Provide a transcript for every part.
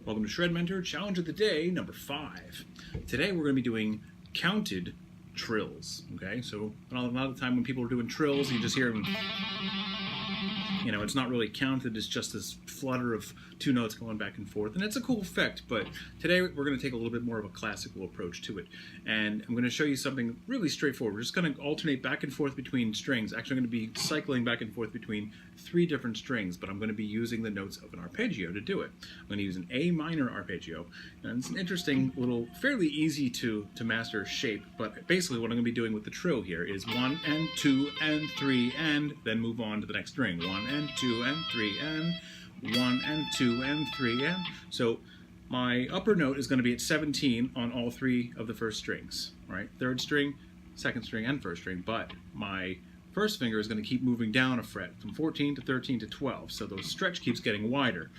Welcome to ShredMentor Challenge of the Day number 5. Today we're going to be doing counted trills. Okay, so a lot of the time when people are doing trills, you just hear them. You know, it's not really counted, it's just this flutter of two notes going back and forth, and it's a cool effect, but today we're going to take a little bit more of a classical approach to it, and I'm going to show you something really straightforward. We're just going to alternate back and forth between strings. Actually, I'm going to be cycling back and forth between 3 different strings, but I'm going to be using the notes of an arpeggio to do it. I'm going to use an A minor arpeggio, and it's an interesting little, fairly easy to master shape, but basically what I'm going to be doing with the trill here is 1 and 2 and 3 and then move on to the next string. 1 and 2 and 3 and 1 and 2 and 3 and. So my upper note is going to be at 17 on all 3 of the first strings, right? 3rd string, 2nd string, and 1st string, but my first finger is going to keep moving down a fret from 14 to 13 to 12, so the stretch keeps getting wider.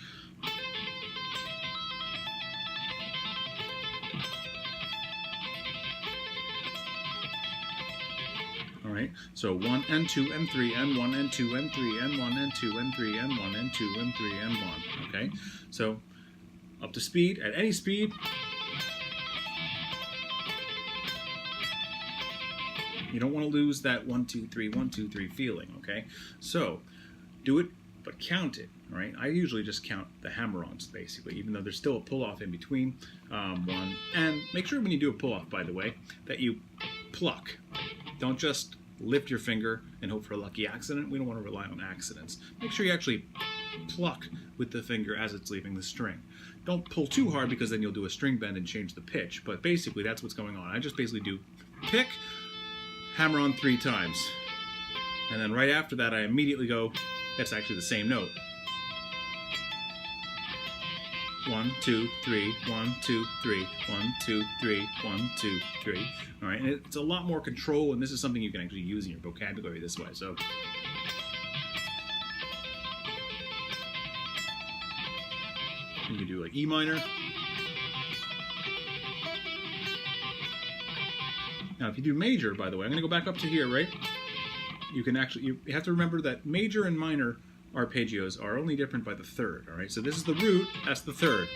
Alright, so 1 and 2 and 3 and 1 and 2 and 3 and 1 and 2 and 3 and 1 and 2 and 3 and 1. Okay, so up to speed, at any speed. You don't want to lose that 1, 2, 3, 1, 2, 3 feeling, okay? So do it, but count it, right? I usually just count the hammer-ons, basically, even though there's still a pull-off in between. 1, and make sure when you do a pull-off, by the way, that you pluck. Don't just lift your finger and hope for a lucky accident. We don't want to rely on accidents. Make sure you actually pluck with the finger as it's leaving the string. Don't pull too hard because then you'll do a string bend and change the pitch, but basically that's what's going on. I just basically do pick, hammer on 3 times, and then right after that I immediately go, that's actually the same note. 1, 2, 3, 1, 2, 3, 1, 2, 3, 1, 2, 3. All right, and it's a lot more control, and this is something you can actually use in your vocabulary this way. So you can do like E minor. Now, if you do major, by the way, I'm going to go back up to here, right? You can actually, you have to remember that major and minor arpeggios are only different by the 3rd, all right? So this is the root, that's the 3rd.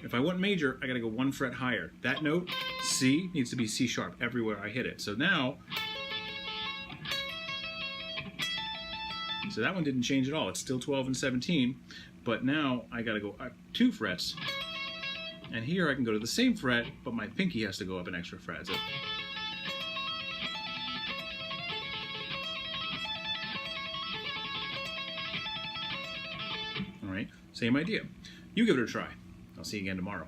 If I want major, I got to go 1 fret higher. That note, C, needs to be C sharp everywhere I hit it. So now, so that one didn't change at all. It's still 12 and 17, but now I got to go up 2 frets, and here I can go to the same fret, but my pinky has to go up an extra fret. So, all right, same idea. You give it a try. I'll see you again tomorrow.